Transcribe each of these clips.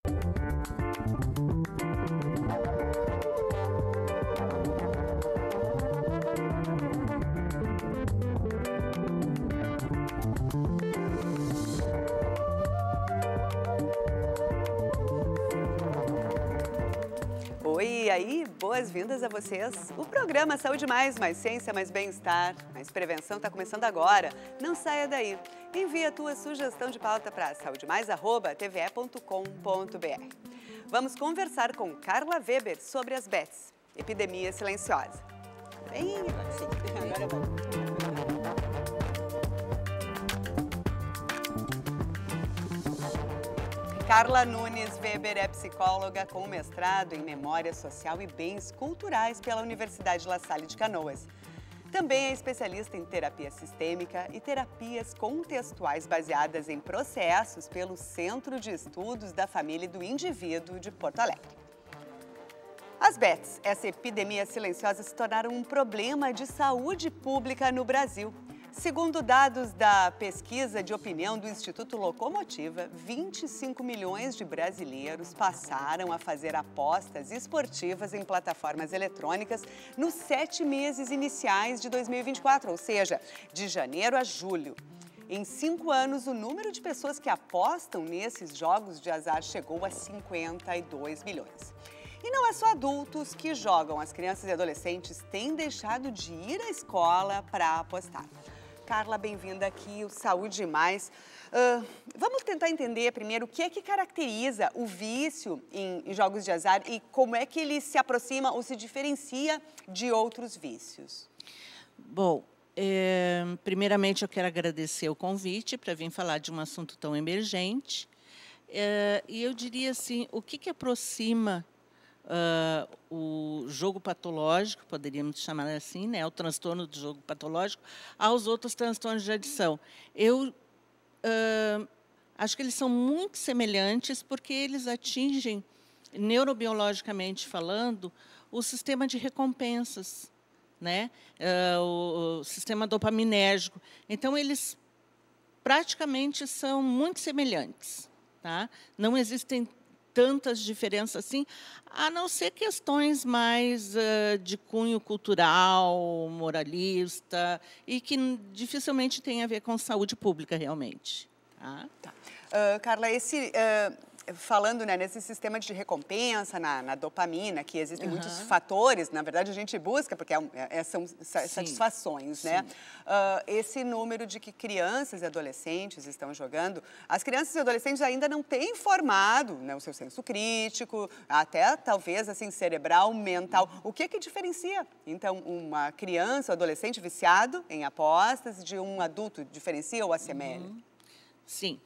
Oi, e aí? Boas-vindas a vocês. O programa Saúde Mais ciência, mais bem-estar, mais prevenção está começando agora. Não saia daí. Envie a tua sugestão de pauta para saudemais@tve.com.br. Vamos conversar com Carla Weber sobre as bets, epidemia silenciosa. Bem, sim, agora vamos. Carla Nunes Weber é psicóloga com mestrado em Memória Social e Bens Culturais pela Universidade La Salle de Canoas. Também é especialista em terapia sistêmica e terapias contextuais baseadas em processos pelo Centro de Estudos da Família e do Indivíduo de Porto Alegre. As bets, essa epidemia silenciosa, se tornaram um problema de saúde pública no Brasil. Segundo dados da pesquisa de opinião do Instituto Locomotiva, 25 milhões de brasileiros passaram a fazer apostas esportivas em plataformas eletrônicas nos 7 meses iniciais de 2024, ou seja, de janeiro a julho. Em 5 anos, o número de pessoas que apostam nesses jogos de azar chegou a 52 milhões. E não é só adultos que jogam, as crianças e adolescentes têm deixado de ir à escola para apostar. Carla, bem-vinda aqui, o Saúde Mais. Vamos tentar entender primeiro o que é que caracteriza o vício em jogos de azar e como é que ele se aproxima ou se diferencia de outros vícios. Bom, primeiramente eu quero agradecer o convite para vir falar de um assunto tão emergente. E eu diria assim, o que aproxima o jogo patológico, poderíamos chamar assim, né, o transtorno do jogo patológico, aos outros transtornos de adição. Eu acho que eles são muito semelhantes porque eles atingem, neurobiologicamente falando, o sistema de recompensas, né, o sistema dopaminérgico. Então, eles praticamente são muito semelhantes. Tá? Não existem tantas diferenças assim, a não ser questões mais de cunho cultural, moralista, e que dificilmente tem a ver com saúde pública, realmente. Tá. Carla, falando, né, nesse sistema de recompensa, na dopamina, que existem muitos fatores, na verdade a gente busca, porque são satisfações, né? Esse número de que crianças e adolescentes estão jogando, as crianças e adolescentes ainda não têm formado, né, o seu senso crítico, até talvez assim cerebral, mental. O que diferencia, então, uma criança ou adolescente viciado em apostas de um adulto? Diferencia ou assemelha? Sim.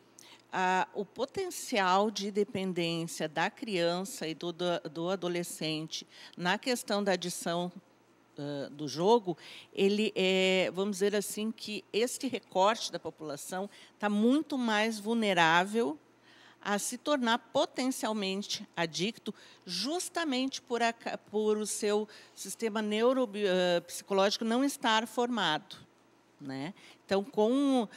O potencial de dependência da criança e do adolescente na questão da adição do jogo, ele vamos dizer assim, que este recorte da população está muito mais vulnerável a se tornar potencialmente adicto, justamente por o seu sistema neuropsicológico não estar formado. Né? Então, com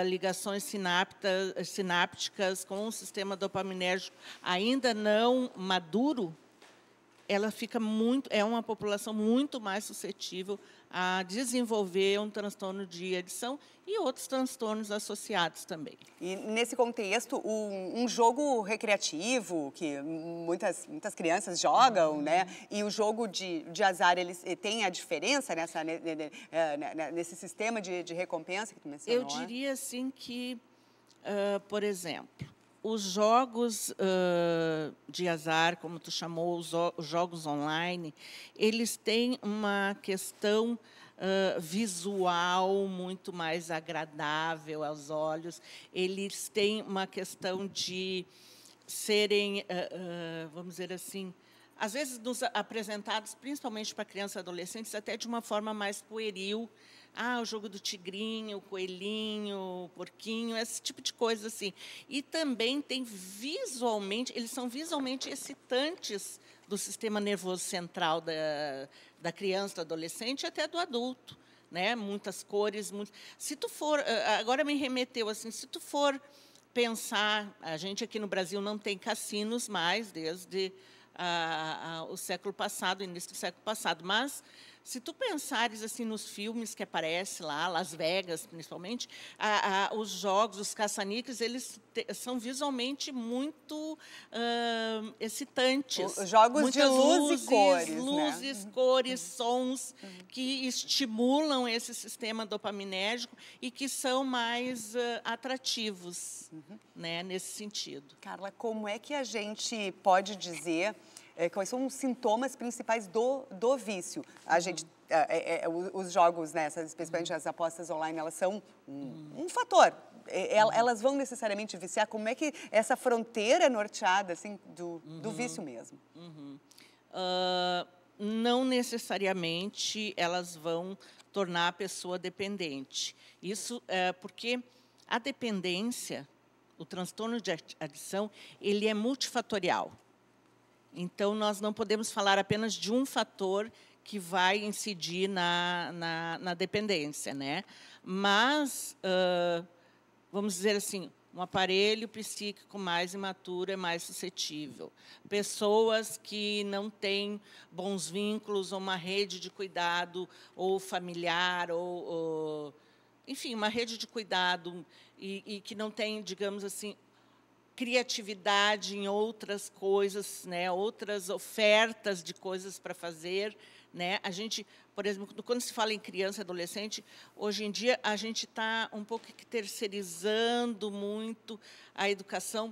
ligações sinápticas, com o sistema dopaminérgico ainda não maduro, ela fica é uma população muito mais suscetível a desenvolver um transtorno de adição e outros transtornos associados também. E, nesse contexto, um jogo recreativo, que muitas crianças jogam, né? E o jogo de azar, eles têm a diferença nesse sistema de recompensa que tu mencionou? Eu diria assim que, por exemplo, os jogos de azar, como tu chamou, os jogos online, eles têm uma questão visual muito mais agradável aos olhos. Eles têm uma questão de serem, vamos dizer assim, às vezes nos apresentados, principalmente para crianças e adolescentes, até de uma forma mais pueril. O jogo do tigrinho, o coelhinho, o porquinho, esse tipo de coisa assim. E também tem visualmente, eles são visualmente excitantes do sistema nervoso central da criança, do adolescente e até do adulto, né? Muitas cores, se tu for, agora me remeteu assim, se tu for pensar, a gente aqui no Brasil não tem cassinos mais desde o século passado, início do século passado, mas se tu pensares assim nos filmes que aparecem lá, Las Vegas, principalmente, os jogos, os caça-níqueis, eles são visualmente muito excitantes. Os jogos muitas de luz e cores, luzes, né? cores, sons que estimulam esse sistema dopaminérgico e que são mais atrativos, né, nesse sentido. Carla, como é que a gente pode dizer quais são os sintomas principais do vício? A gente, os jogos, né, especialmente as apostas online, elas são um fator. Elas vão necessariamente viciar? Como é que essa fronteira é norteada assim, do vício mesmo? Não necessariamente elas vão tornar a pessoa dependente. Isso porque a dependência, o transtorno de adição, ele é multifatorial. Então, nós não podemos falar apenas de um fator que vai incidir na dependência, né? Mas, vamos dizer assim, um aparelho psíquico mais imaturo é mais suscetível. Pessoas que não têm bons vínculos ou uma rede de cuidado ou familiar, enfim, uma rede de cuidado e que não tem, digamos assim, criatividade em outras coisas, né, outras ofertas de coisas para fazer, né? A gente, por exemplo, quando se fala em criança e adolescente, hoje em dia a gente está um pouco terceirizando muito a educação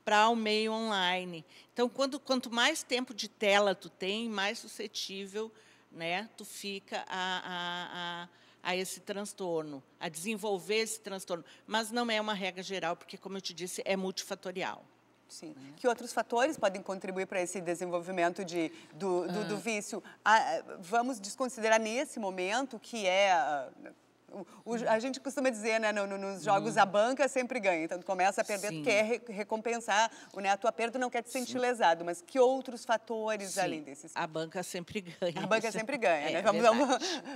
para o meio online. Então, quanto mais tempo de tela tu tem, mais suscetível, né, tu fica a esse transtorno, a desenvolver esse transtorno. Mas não é uma regra geral, porque, como eu te disse, é multifatorial. Sim. Que outros fatores podem contribuir para esse desenvolvimento do vício? Vamos desconsiderar nesse momento que a gente costuma dizer, né, nos jogos, a banca sempre ganha. Então, tu começa a perder, tu quer recompensar, né, a tua perda, não quer te sentir lesado. Mas que outros fatores além desses? A banca sempre ganha. A banca sempre ganha, né?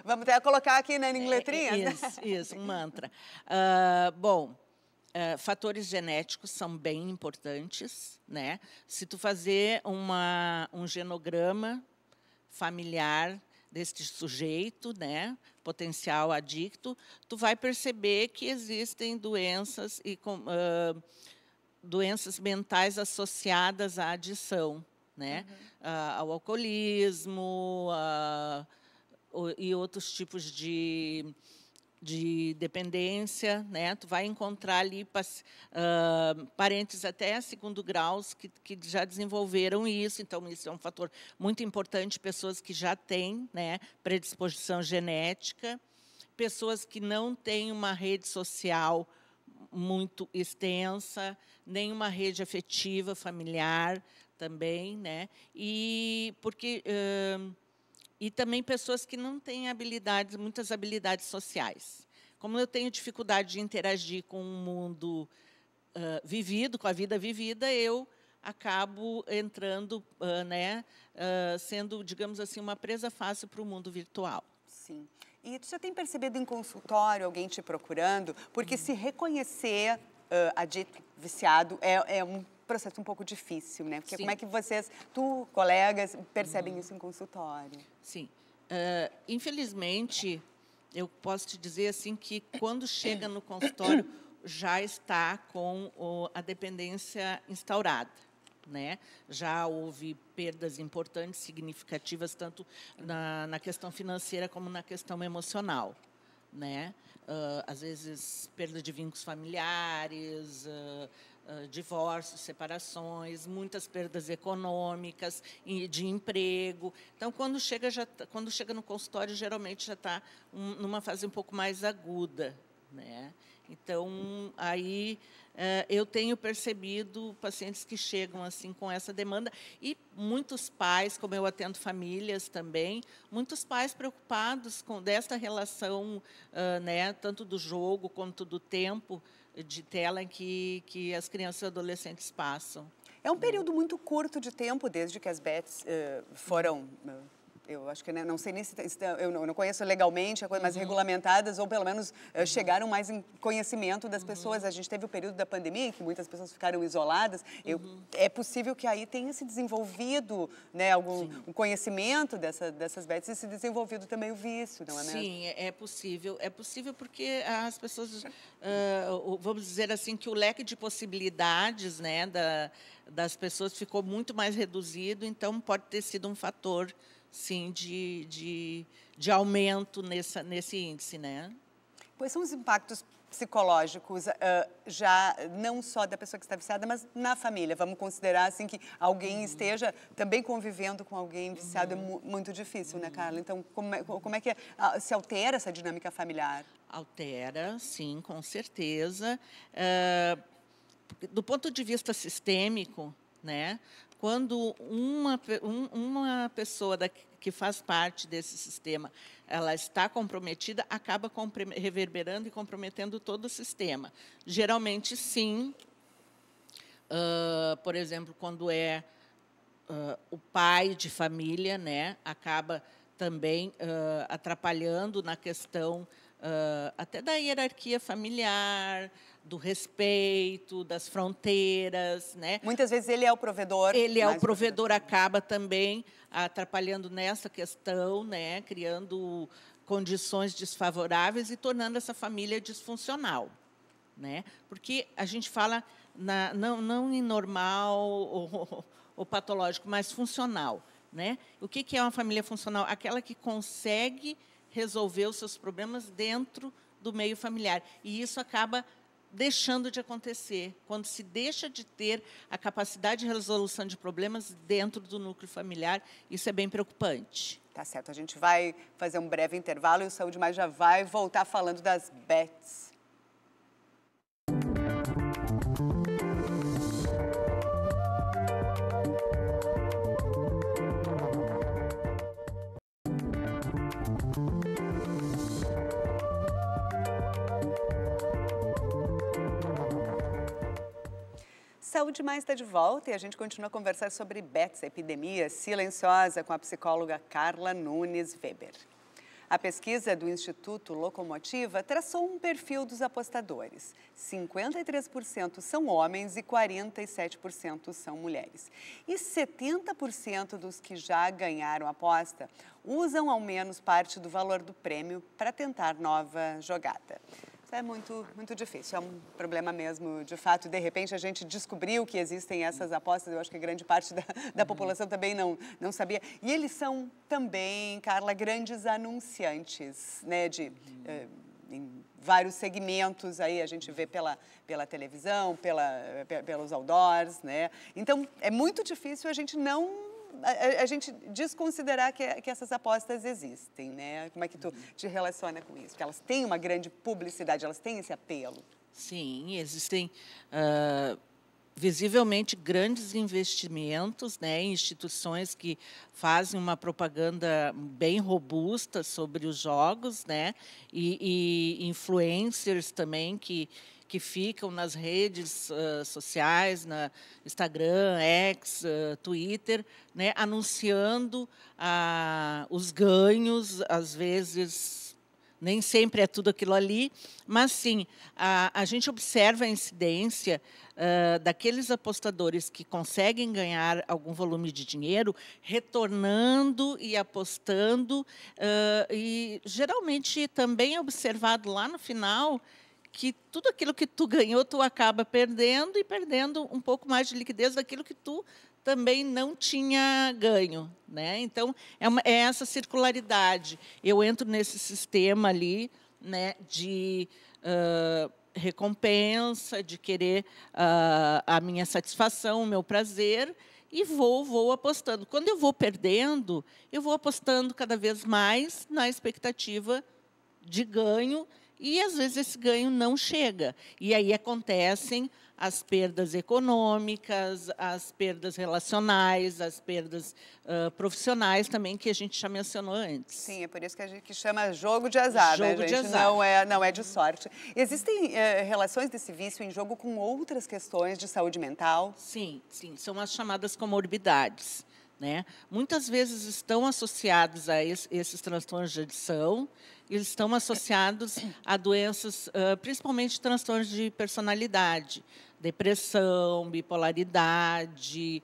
Vamos até colocar aqui, né, em letrinhas. Isso, um mantra. Bom, fatores genéticos são bem importantes, né? Se tu fazer um genograma familiar deste sujeito, né, potencial adicto, tu vai perceber que existem doenças doenças mentais associadas à adição, né, ao alcoolismo, e outros tipos de dependência, né? Tu vai encontrar ali parentes até segundo graus que já desenvolveram isso. Então, isso é um fator muito importante. Pessoas que já têm, né, predisposição genética, pessoas que não têm uma rede social muito extensa, nem uma rede afetiva familiar também, né? E também pessoas que não têm muitas habilidades sociais. Como eu tenho dificuldade de interagir com o mundo vivido, com a vida vivida, eu acabo entrando, né, sendo, digamos assim, uma presa fácil para o mundo virtual. Sim. E tu já tem percebido em consultório alguém te procurando? Porque se reconhecer adicto, viciado, é um processo um pouco difícil, né? Porque como é que colegas, percebem isso em consultório? Sim. Infelizmente, eu posso te dizer assim que quando chega no consultório já está com a dependência instaurada, né? Já houve perdas importantes, significativas, tanto na questão financeira como na questão emocional, né? Às vezes, perda de vínculos familiares, divórcios, separações, muitas perdas econômicas, de emprego. Então, quando chega no consultório, geralmente já está numa fase um pouco mais aguda, né? Então, aí eu tenho percebido pacientes que chegam assim com essa demanda e muitos pais, como eu atendo famílias também, muitos pais preocupados com desta relação, né, tanto do jogo quanto do tempo de tela em que as crianças e adolescentes passam. É um período muito curto de tempo desde que as bets foram eu acho que, né, não sei nem se eu não conheço legalmente a coisa, mas regulamentadas, ou pelo menos chegaram mais em conhecimento das pessoas. A gente teve o período da pandemia, em que muitas pessoas ficaram isoladas. É possível que aí tenha se desenvolvido, né, um conhecimento dessas bets e se desenvolvido também o vício, não é mesmo? Sim, é possível. É possível porque as pessoas, vamos dizer assim, que o leque de possibilidades, né, das pessoas ficou muito mais reduzido, então pode ter sido um fator, sim, de aumento nesse índice, né? Quais são os impactos psicológicos, já não só da pessoa que está viciada, mas na família? Vamos considerar assim que alguém esteja também convivendo com alguém viciado, é muito difícil, né, Carla? Então, como é que se altera essa dinâmica familiar? Altera, sim, com certeza. Do ponto de vista sistêmico, né, quando uma pessoa que faz parte desse sistema, ela está comprometida, acaba reverberando e comprometendo todo o sistema. Geralmente, sim. Por exemplo, quando é o pai de família, né, acaba também atrapalhando na questão até da hierarquia familiar, do respeito, das fronteiras, né? Muitas vezes ele é o provedor. Ele é o provedor, acaba também atrapalhando nessa questão, né? Criando condições desfavoráveis e tornando essa família disfuncional, né? Porque a gente fala não em normal ou patológico, mas funcional, né? O que é uma família funcional? Aquela que consegue resolver os seus problemas dentro do meio familiar. E isso acaba deixando de acontecer, quando se deixa de ter a capacidade de resolução de problemas dentro do núcleo familiar. Isso é bem preocupante. Tá certo, a gente vai fazer um breve intervalo e o Saúde Mais já vai voltar falando das bets. Saúde Mais está de volta e a gente continua a conversar sobre bets, a epidemia silenciosa, com a psicóloga Carla Nunes Weber. A pesquisa do Instituto Locomotiva traçou um perfil dos apostadores. 53% são homens e 47% são mulheres. E 70% dos que já ganharam a aposta usam ao menos parte do valor do prêmio para tentar nova jogada. Isso é muito difícil, é um problema mesmo, de fato. De repente, a gente descobriu que existem essas apostas, eu acho que grande parte da população também não sabia. E eles são também, Carla, grandes anunciantes, né, em vários segmentos, aí a gente vê pela televisão, pelos outdoors, né? Então, é muito difícil a gente desconsiderar que essas apostas existem, né? Como é que tu te relaciona com isso? Porque elas têm uma grande publicidade, elas têm esse apelo. Sim, existem visivelmente grandes investimentos, né, em instituições que fazem uma propaganda bem robusta sobre os jogos, né, e influencers também que ficam nas redes sociais, na Instagram, X, Twitter, né, anunciando os ganhos, às vezes nem sempre é tudo aquilo ali, mas sim, a gente observa a incidência daqueles apostadores que conseguem ganhar algum volume de dinheiro, retornando e apostando, e geralmente também é observado lá no final que tudo aquilo que tu ganhou, tu acaba perdendo, e perdendo um pouco mais de liquidez daquilo que tu também não tinha ganho, né? Então, é essa circularidade. Eu entro nesse sistema ali, né, de recompensa, de querer a minha satisfação, o meu prazer, e vou apostando. Quando eu vou perdendo, eu vou apostando cada vez mais na expectativa de ganho, e, às vezes, esse ganho não chega. E aí acontecem as perdas econômicas, as perdas relacionais, as perdas profissionais também, que a gente já mencionou antes. Sim, é por isso que a gente chama jogo de azar, né, gente? De azar. Não é de sorte. Existem relações desse vício em jogo com outras questões de saúde mental? Sim, são as chamadas comorbidades, né? Muitas vezes estão associados a esses transtornos de adição, eles estão associados a doenças, principalmente transtornos de personalidade, depressão, bipolaridade,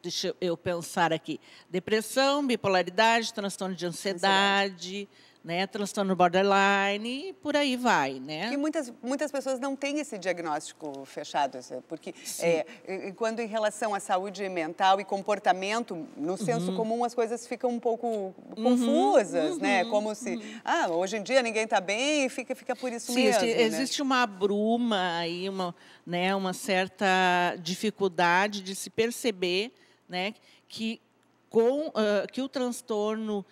deixa eu pensar aqui, depressão, bipolaridade, transtorno de ansiedade, né, transtorno borderline, e por aí vai, né? Que muitas pessoas não têm esse diagnóstico fechado, porque quando em relação à saúde mental e comportamento, no senso comum as coisas ficam um pouco confusas, né? Como se, hoje em dia ninguém está bem e fica por isso mesmo. Existe uma bruma aí, uma certa dificuldade de se perceber, né, que o transtorno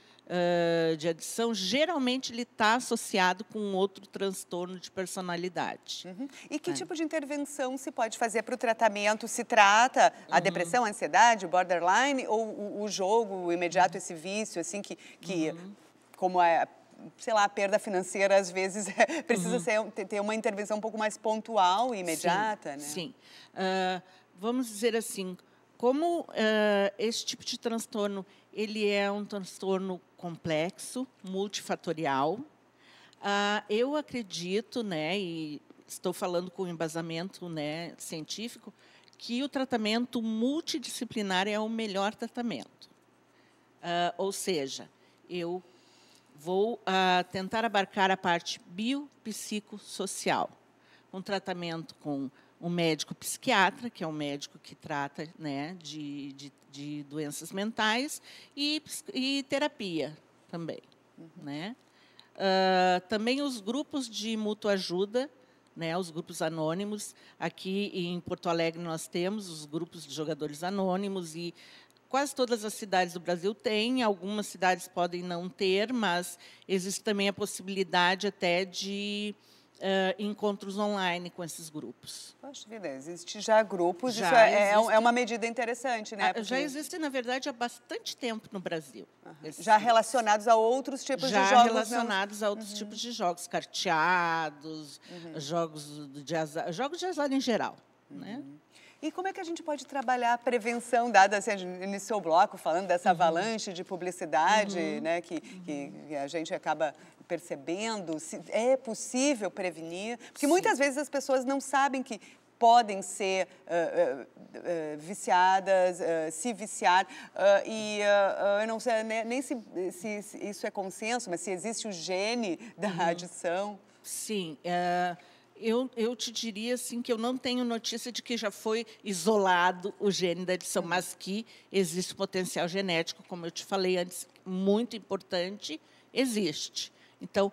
de adição, geralmente ele está associado com outro transtorno de personalidade. E que tipo de intervenção se pode fazer para o tratamento? Se trata a depressão, a ansiedade, o borderline, ou o jogo imediato, esse vício, assim, que como sei lá, a perda financeira, às vezes, precisa ter uma intervenção um pouco mais pontual e imediata, né? Sim. Vamos dizer assim, como esse tipo de transtorno ele é um transtorno complexo, multifatorial, eu acredito, né, e estou falando com embasamento, né, científico, que o tratamento multidisciplinar é o melhor tratamento. Ou seja, eu vou tentar abarcar a parte biopsicossocial, um tratamento com um médico psiquiatra, que é um médico que trata, né, de doenças mentais, e terapia também. Né? Também os grupos de mútua ajuda, né, os grupos anônimos. Aqui em Porto Alegre nós temos os grupos de jogadores anônimos e quase todas as cidades do Brasil têm, algumas cidades podem não ter, mas existe também a possibilidade até de encontros online com esses grupos. Poxa vida, existe já grupos, já isso é uma medida interessante, né? Já existe, na verdade, há bastante tempo no Brasil. Já relacionados a outros tipos de jogos. Já relacionados a outros tipos de jogos, carteados, jogos de azar em geral. Né? E como é que a gente pode trabalhar a prevenção, dada, assim, a gente iniciou o bloco falando dessa avalanche de publicidade, né, que a gente acaba percebendo, se é possível prevenir, porque muitas vezes as pessoas não sabem que podem ser viciadas, se viciar, e eu não sei nem se isso é consenso, mas se existe o gene da adição. Sim, eu te diria assim, que eu não tenho notícia de que já foi isolado o gene da adição, mas que existe potencial genético, como eu te falei antes, muito importante, existe. Então,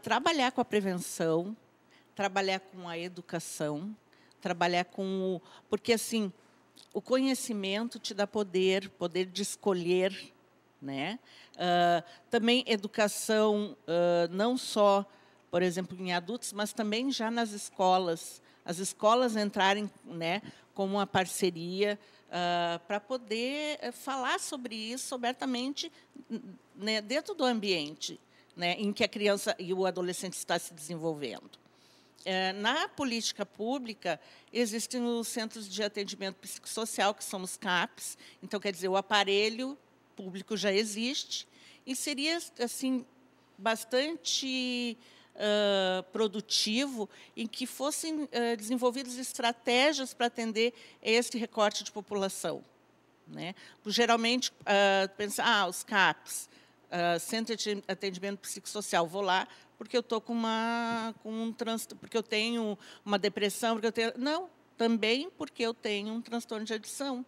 trabalhar com a prevenção, trabalhar com a educação, trabalhar com porque assim, o conhecimento te dá poder de escolher, né? Também educação, não só, por exemplo, em adultos, mas também já nas escolas. As escolas entrarem, né, como uma parceria para poder falar sobre isso abertamente, né, dentro do ambiente, né, em que a criança e o adolescente está se desenvolvendo. Na política pública, existem os centros de atendimento psicossocial, que são os CAPs. Então, quer dizer, o aparelho público já existe e seria assim bastante produtivo em que fossem desenvolvidas estratégias para atender este recorte de população. Né? Geralmente, pensa, os CAPs, Centro de Atendimento Psicossocial, vou lá porque eu estou com um transtorno, porque eu tenho uma depressão, porque eu tenho... Não, também porque eu tenho um transtorno de adição.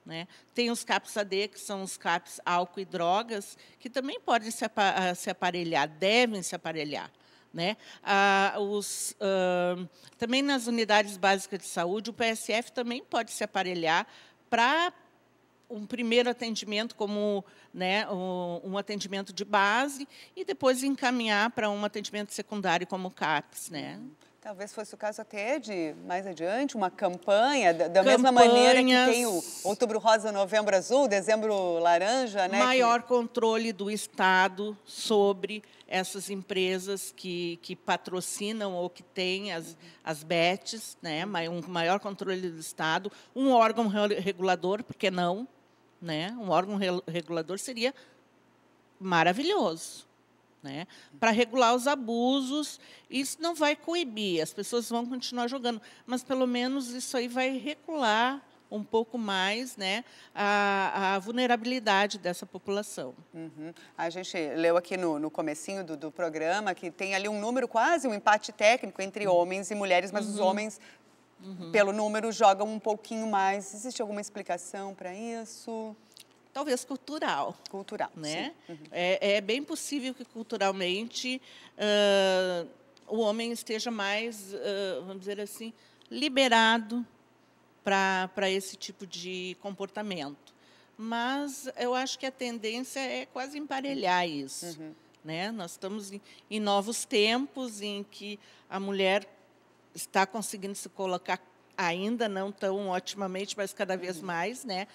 Né? Tem os CAPs AD, que são os CAPs álcool e drogas, que também podem se aparelhar, devem se aparelhar. Né? Também nas unidades básicas de saúde, o PSF também pode se aparelhar para um primeiro atendimento, como, né, um atendimento de base, e depois encaminhar para um atendimento secundário, como o CAPS. Né? Talvez fosse o caso até de, mais adiante, uma campanha, da mesma maneira que tem o Outubro Rosa, Novembro Azul, Dezembro Laranja, né? Maior controle do Estado sobre essas empresas que patrocinam ou que têm as bets, né? Um maior controle do Estado, um órgão regulador, por que não? Né? Um órgão regulador seria maravilhoso. Né? Para regular os abusos, isso não vai coibir, as pessoas vão continuar jogando, mas, pelo menos, isso aí vai regular um pouco mais, né, a vulnerabilidade dessa população. A gente leu aqui no comecinho do programa que tem ali um número, quase um empate técnico entre homens e mulheres, mas os homens, pelo número, jogam um pouquinho mais. Existe alguma explicação para isso? Talvez cultural. Cultural, né? Sim. É bem possível que, culturalmente, o homem esteja mais, vamos dizer assim, liberado para esse tipo de comportamento. Mas eu acho que a tendência é quase emparelhar isso. Né? Nós estamos em novos tempos em que a mulher está conseguindo se colocar, ainda não tão otimamente, mas cada vez mais, né?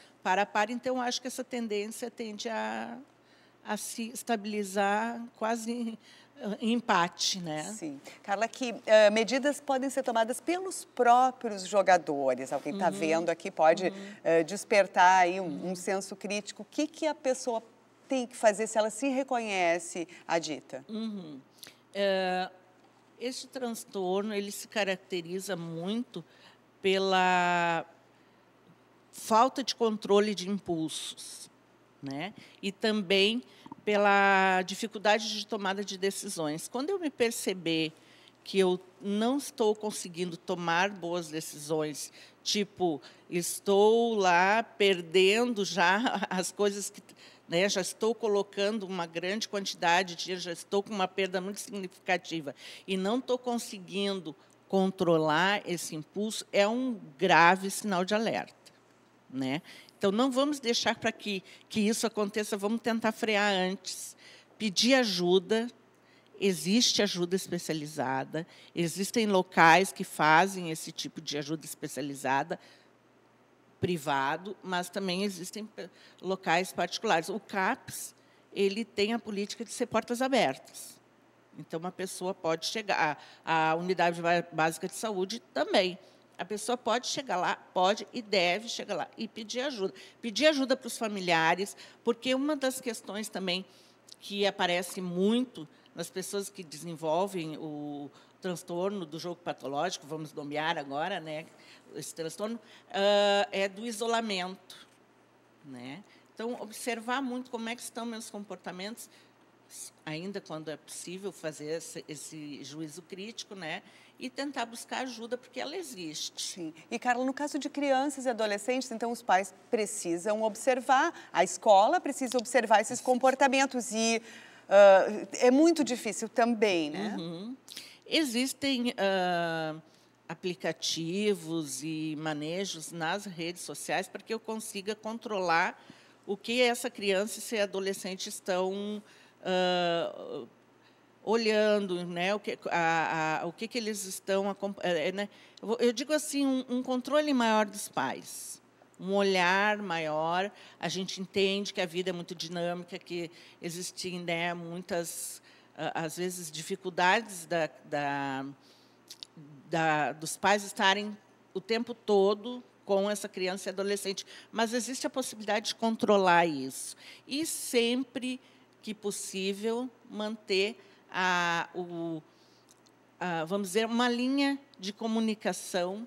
Então, acho que essa tendência tende a se estabilizar quase em empate, né? Sim. Carla, que medidas podem ser tomadas pelos próprios jogadores. Alguém está vendo aqui pode despertar aí um senso crítico. O que a pessoa tem que fazer se ela se reconhece adita? Esse transtorno ele se caracteriza muito pela falta de controle de impulsos, né? E também pela dificuldade de tomada de decisões. Quando eu me perceber que eu não estou conseguindo tomar boas decisões, tipo, estou lá perdendo já as coisas que, né, já estou colocando uma grande quantidade de dinheiro, já estou com uma perda muito significativa e não estou conseguindo controlar esse impulso, é um grave sinal de alerta. Né? Então, não vamos deixar para que isso aconteça, vamos tentar frear antes. Pedir ajuda, existe ajuda especializada, existem locais que fazem esse tipo de ajuda especializada, privado, mas também existem locais particulares. O CAPS ele tem a política de ser portas abertas. Então, uma pessoa pode chegar, a unidade básica de saúde também. A pessoa pode chegar lá, pode e deve chegar lá e pedir ajuda. Pedir ajuda para os familiares, porque uma das questões também que aparece muito nas pessoas que desenvolvem o transtorno do jogo patológico, vamos nomear agora, né, esse transtorno, é do isolamento. Né? Então, observar muito como é que estão meus comportamentos, ainda quando é possível fazer esse juízo crítico, né? E tentar buscar ajuda, porque ela existe. Sim. E, Carla, no caso de crianças e adolescentes, então, os pais precisam observar, a escola precisa observar esses comportamentos e é muito difícil também, né? Existem aplicativos e manejos nas redes sociais para que eu consiga controlar o que essa criança e esse adolescente estão olhando, né, o que eles estão... né, eu digo assim, um controle maior dos pais, um olhar maior. A gente entende que a vida é muito dinâmica, que existem, né, muitas, às vezes, dificuldades dos pais estarem o tempo todo com essa criança e adolescente, mas existe a possibilidade de controlar isso. E sempre que possível, manter vamos dizer, uma linha de comunicação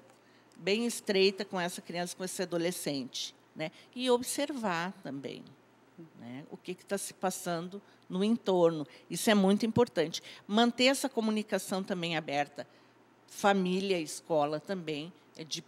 bem estreita com essa criança, com esse adolescente. Né? E observar também, né, o que está se passando no entorno. Isso é muito importante. Manter essa comunicação também aberta. Família, escola também é de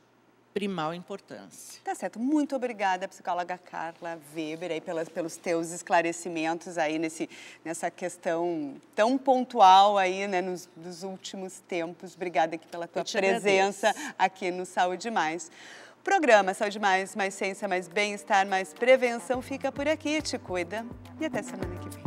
primal importância. Tá certo. Muito obrigada, psicóloga Carla Weber, aí pelos teus esclarecimentos aí nessa questão tão pontual aí, né, nos últimos tempos. Obrigada aqui pela tua presença aqui no Saúde Mais. O programa Saúde Mais, mais ciência, mais bem-estar, mais prevenção fica por aqui. Te cuida e até semana que vem.